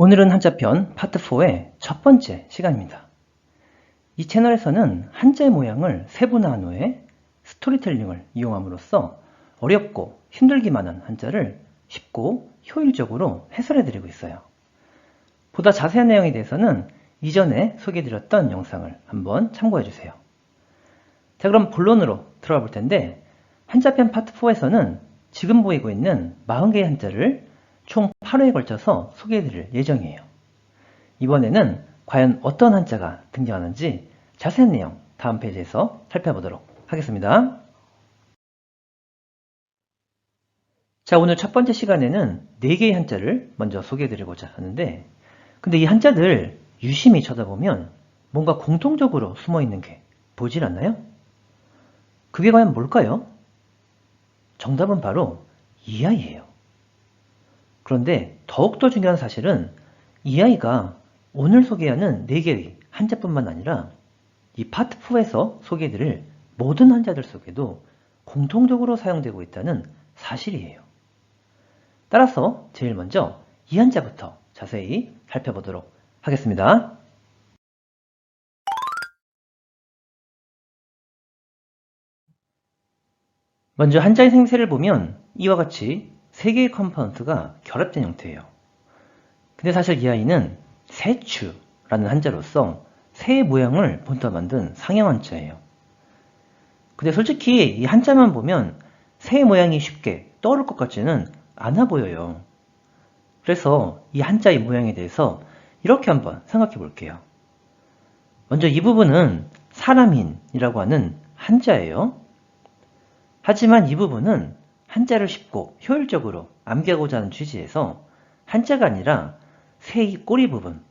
오늘은 한자편 파트 4의 첫 번째 시간입니다. 이 채널에서는 한자의 모양을 세분화한 후에 스토리텔링을 이용함으로써 어렵고 힘들기만 한 한자를 쉽고 효율적으로 해설해드리고 있어요. 보다 자세한 내용에 대해서는 이전에 소개해드렸던 영상을 한번 참고해주세요. 자, 그럼 본론으로 들어가 볼 텐데, 한자편 파트 4에서는 지금 보이고 있는 40개의 한자를 총 8회에 걸쳐서 소개해드릴 예정이에요. 이번에는 과연 어떤 한자가 등장하는지 자세한 내용 다음 페이지에서 살펴보도록 하겠습니다. 자, 오늘 첫 번째 시간에는 4개의 한자를 먼저 소개해드리고자 하는데, 근데 이 한자들 유심히 쳐다보면 뭔가 공통적으로 숨어있는 게 보이질 않나요? 그게 과연 뭘까요? 정답은 바로 이하이예요. 그런데 더욱더 중요한 사실은 이 아이가 오늘 소개하는 4개의 한자뿐만 아니라 이 파트 4에서 소개해드릴 모든 한자들 속에도 공통적으로 사용되고 있다는 사실이에요. 따라서 제일 먼저 이 한자부터 자세히 살펴보도록 하겠습니다. 먼저 한자의 생새를 보면 이와 같이 3개의 컴포넌트가 결합된 형태예요. 근데 사실 이 아이는 새추라는 한자로서 새의 모양을 본떠 만든 상형 한자예요. 근데 솔직히 이 한자만 보면 새의 모양이 쉽게 떠오를 것 같지는 않아 보여요. 그래서 이 한자의 모양에 대해서 이렇게 한번 생각해 볼게요. 먼저 이 부분은 사람인이라고 하는 한자예요. 하지만 이 부분은 한자를 쉽고 효율적으로 암기하고자 하는 취지에서 한자가 아니라 새의 꼬리 부분,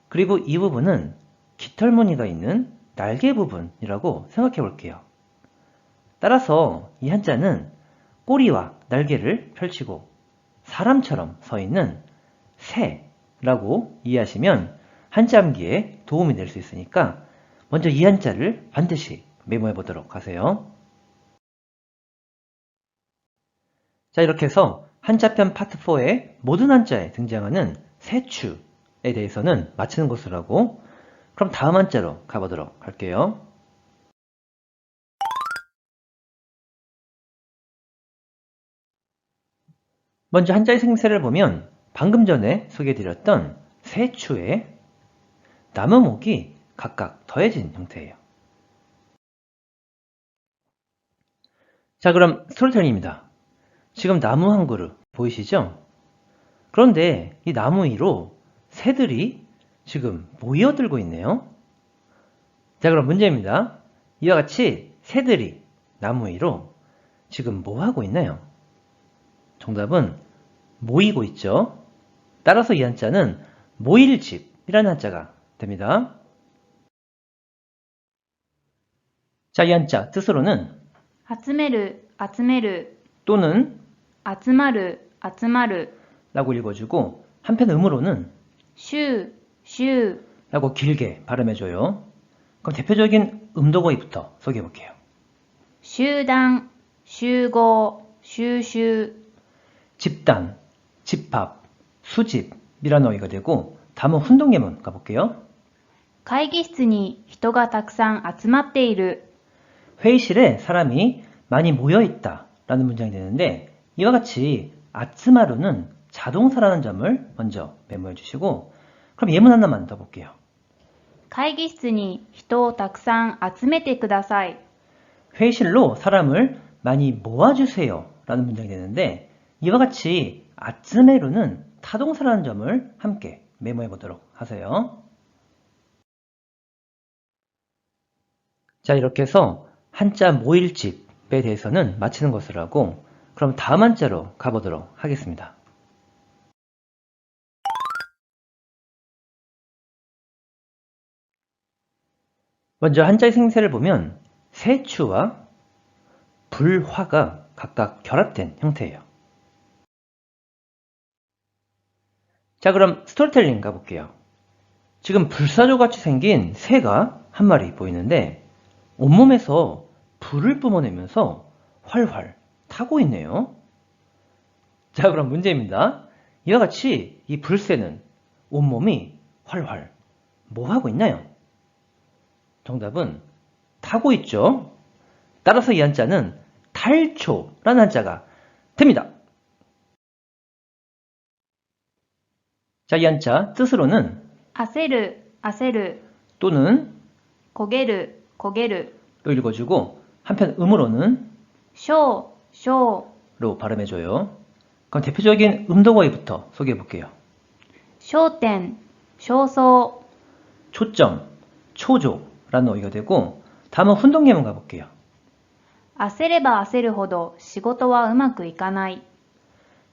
그리고 이 부분은 깃털무늬가 있는 날개 부분이라고 생각해 볼게요. 따라서 이 한자는 꼬리와 날개를 펼치고 사람처럼 서 있는 새라고 이해하시면 한자 암기에 도움이 될 수 있으니까 먼저 이 한자를 반드시 메모해 보도록 하세요. 자, 이렇게 해서 한자편 파트 4의 모든 한자에 등장하는 새추에 대해서는 마치는 것으로 하고, 그럼 다음 한자로 가보도록 할게요. 먼저 한자의 생새를 보면 방금 전에 소개해드렸던 새추에 나무목이 각각 더해진 형태예요. 자, 그럼 스토리텔링입니다. 지금 나무 한 그루 보이시죠? 그런데 이 나무 위로 새들이 지금 모여들고 있네요. 자, 그럼 문제입니다. 이와 같이 새들이 나무 위로 지금 뭐 하고 있나요? 정답은 모이고 있죠. 따라서 이 한자는 모일집이라는 한자가 됩니다. 자, 이 한자 뜻으로는 集める、集める、 또는 集まる、集まる、 라고 읽어주고, 한편 음으로는 集、集、 라고 길게 발음해줘요. 그럼 대표적인 음도거의부터 소개해볼게요. 集団、集合、収集、 집단, 집합, 수집이라는 어휘가 되고, 다음은 훈동예문 가볼게요. 会議室に人がたくさん集まっている。 회의실에 사람이 많이 모여있다 라는 문장이 되는데, 이와 같이 아츠마루는 자동사라는 점을 먼저 메모해 주시고, 그럼 예문 하나만 더 볼게요. 会議室に人をたくさん集めてください。 회의실로 사람을 많이 모아주세요 라는 문장이 되는데, 이와 같이 아츠메루는 타동사라는 점을 함께 메모해 보도록 하세요. 자, 이렇게 해서 한자 모일집에 대해서는 마치는 것으로 하고, 그럼 다음 한자로 가보도록 하겠습니다. 먼저 한자의 생새를 보면 새추와 불화가 각각 결합된 형태예요. 자, 그럼 스토리텔링 가볼게요. 지금 불사조같이 생긴 새가 한 마리 보이는데 온몸에서 불을 뿜어내면서 활활 타고 있네요. 자, 그럼 문제입니다. 이와 같이 이 불새는 온몸이 활활 뭐 하고 있나요? 정답은 타고 있죠. 따라서 이 한자는 탈초라는 한자가 됩니다. 자, 이 한자 뜻으로는 焦る、焦る、 또는 焦げる、焦げる、 로 읽어주고 한편 음으로는 小、小、 로 발음해줘요. 그럼 대표적인 음덕어휘부터 소개해볼게요. 焦点、焦燥、 초점, 초조라는 어휘가 되고 다음은 훈동 예문 가볼게요. 焦れば焦るほど仕事はうまくいかない。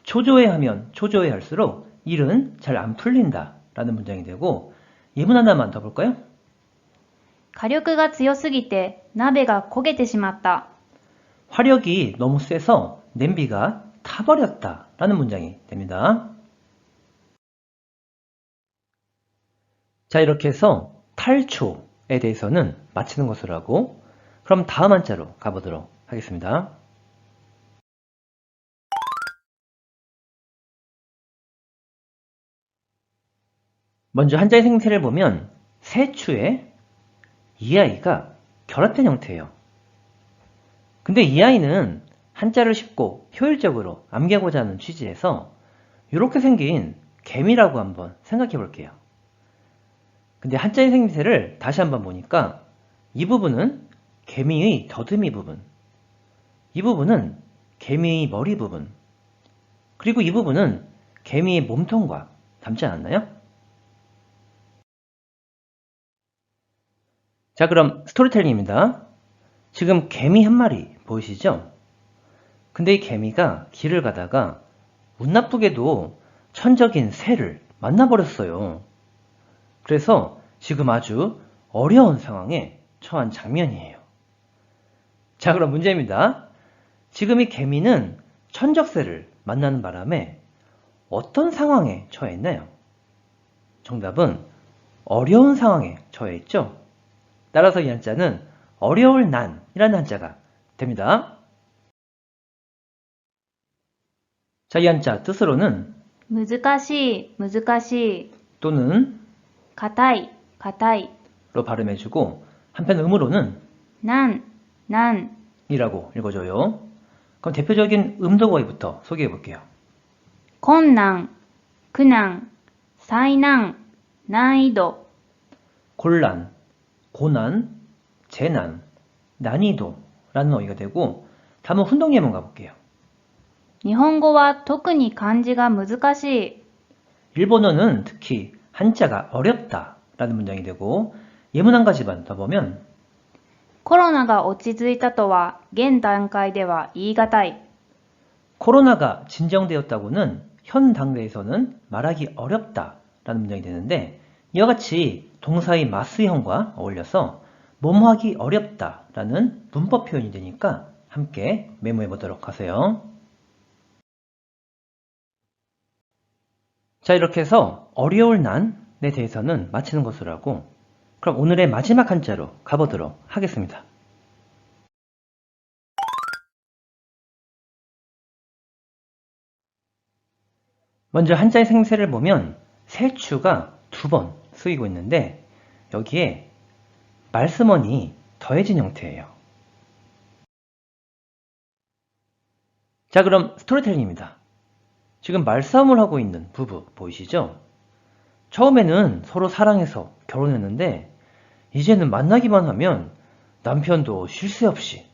초조해하면 초조해할수록 일은 잘 안 풀린다 라는 문장이 되고 예문 하나만 더 볼까요? 火力が強すぎて鍋が焦げてしまった。 화력이 너무 세서 냄비가 타버렸다 라는 문장이 됩니다. 자, 이렇게 해서 탈초에 대해서는 마치는 것으로 하고 그럼 다음 한자로 가보도록 하겠습니다. 먼저 한자의 생태를 보면 세추에 이 아이가 결합된 형태예요. 근데 이 아이는 한자를 쉽고 효율적으로 암기하고자 하는 취지에서 이렇게 생긴 개미라고 한번 생각해 볼게요. 근데 한자의 생태를 다시 한번 보니까 이 부분은 개미의 더듬이 부분, 이 부분은 개미의 머리 부분, 그리고 이 부분은 개미의 몸통과 닮지 않았나요? 자, 그럼 스토리텔링입니다. 지금 개미 한 마리 보이시죠? 근데 이 개미가 길을 가다가 운 나쁘게도 천적인 새를 만나버렸어요. 그래서 지금 아주 어려운 상황에 처한 장면이에요. 자, 그럼 문제입니다. 지금 이 개미는 천적새를 만나는 바람에 어떤 상황에 처해 있나요? 정답은 어려운 상황에 처해 있죠. 따라서 이 한자는 어려울 난이라는 한자가 됩니다. 자, 이 한자 뜻으로는 難しい、難しい、 또는 硬い、硬い、 로 발음해주고 한편 음으로는 なん、なん、 이라고 읽어줘요. 그럼 대표적인 음덕어휘부터 소개해볼게요. 困難、苦難、災難、難易度、 곤란, 고난, 재난, 난이도라는 어휘가 되고 다음은 훈동 예문 가볼게요. 日本語は特に漢字が難しい。 일본어는 특히 한자가 어렵다 라는 문장이 되고 예문 한 가지만 더 보면 コロナが落ち着いたとは現段階では言い難い。 코로나가 진정되었다고는 현 단계에서는 말하기 어렵다 라는 문장이 되는데 이와 같이 동사의 마스형과 어울려서 뭐뭐하기 어렵다 라는 문법 표현이 되니까 함께 메모해 보도록 하세요. 자, 이렇게 해서 어려울 난에 대해서는 마치는 것으로 하고 그럼 오늘의 마지막 한자로 가보도록 하겠습니다. 먼저 한자의 생세를 보면 세추가 2번 쓰이고 있는데 여기에 말씀원이 더해진 형태예요. 자, 그럼 스토리텔링입니다. 지금 말싸움을 하고 있는 부부 보이시죠? 처음에는 서로 사랑해서 결혼했는데 이제는 만나기만 하면 남편도 쉴 새 없이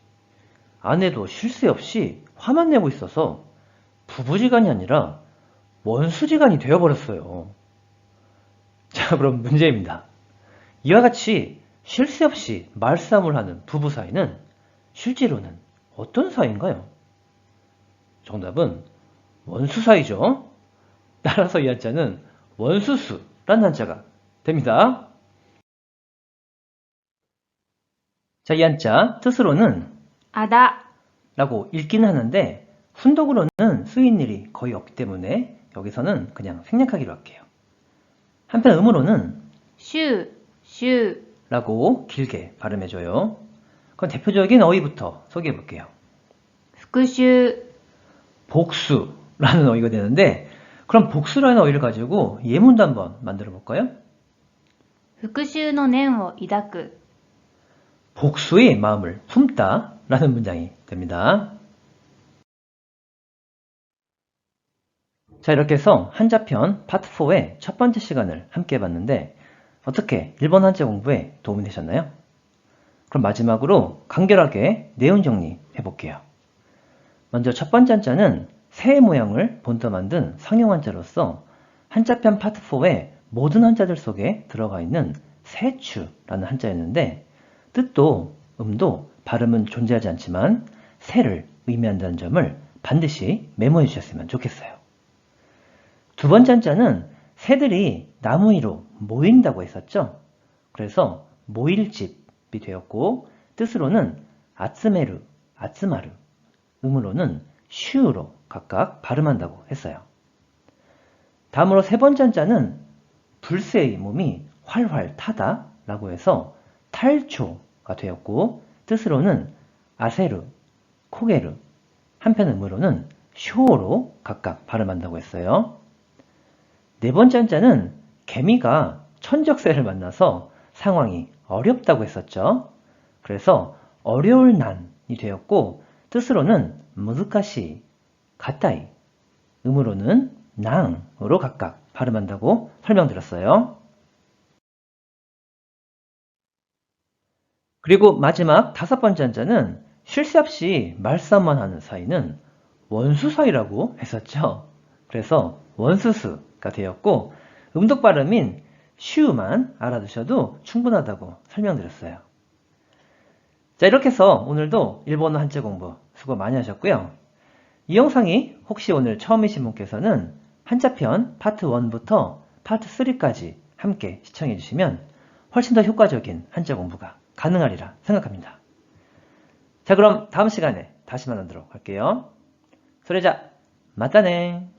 아내도 쉴 새 없이 화만 내고 있어서 부부지간이 아니라 원수지간이 되어버렸어요. 자, 그럼 문제입니다. 이와 같이 쉴 새 없이 말싸움을 하는 부부 사이는 실제로는 어떤 사이인가요? 정답은 원수 사이죠. 따라서 이 한자는 원수수라는 한자가 됩니다. 자, 이 한자 뜻으로는 あだ、 라고 읽기는 하는데 훈독으로는 쓰인 일이 거의 없기 때문에 여기서는 그냥 생략하기로 할게요. 한편 음으로는 週、週、 라고 길게 발음해줘요. 그럼 대표적인 어휘부터 소개해 볼게요. 復習、 복수라는 어휘가 되는데 그럼 복수라는 어휘를 가지고 예문도 한번 만들어 볼까요? 復讐の念を抱く。 복수의 마음을 품다 라는 문장이 됩니다. 자, 이렇게 해서 한자편 파트 4의 첫 번째 시간을 함께 해봤는데 어떻게 일본 한자 공부에 도움이 되셨나요? 그럼 마지막으로 간결하게 내용 정리해 볼게요. 먼저 첫 번째 한자는 새의 모양을 본떠 만든 상용 한자로서 한자편 파트 4의 모든 한자들 속에 들어가 있는 새추라는 한자였는데 뜻도 음도 발음은 존재하지 않지만 새를 의미한다는 점을 반드시 메모해 주셨으면 좋겠어요. 두 번째 한자는 새들이 나무 위로 모인다고 했었죠. 그래서 모일집이 되었고 뜻으로는 아츠메르, 아츠마르, 음으로는 슈로 각각 발음한다고 했어요. 다음으로 세 번째 한자는 불새의 몸이 활활 타다 라고 해서 탈초가 되었고 뜻으로는 아세르, 코게르, 한편 음으로는 쇼로 각각 발음한다고 했어요. 네 번째 한자는 개미가 천적새를 만나서 상황이 어렵다고 했었죠. 그래서 어려울 난이 되었고 뜻으로는 무즈카시, 가타이, 음으로는 낭으로 각각 발음한다고 설명드렸어요. 그리고 마지막 다섯 번째 한자는 쉴 새 없이 말싸움만 하는 사이는 원수 사이라고 했었죠. 그래서 원수수가 되었고 음독 발음인 슈만 알아두셔도 충분하다고 설명드렸어요. 자, 이렇게 해서 오늘도 일본어 한자 공부 수고 많이 하셨고요. 이 영상이 혹시 오늘 처음이신 분께서는 한자편 파트 1부터 파트 3까지 함께 시청해 주시면 훨씬 더 효과적인 한자 공부가 가능하리라 생각합니다. 자, 그럼 다음 시간에 다시 만나도록 할게요. それじゃ、またね。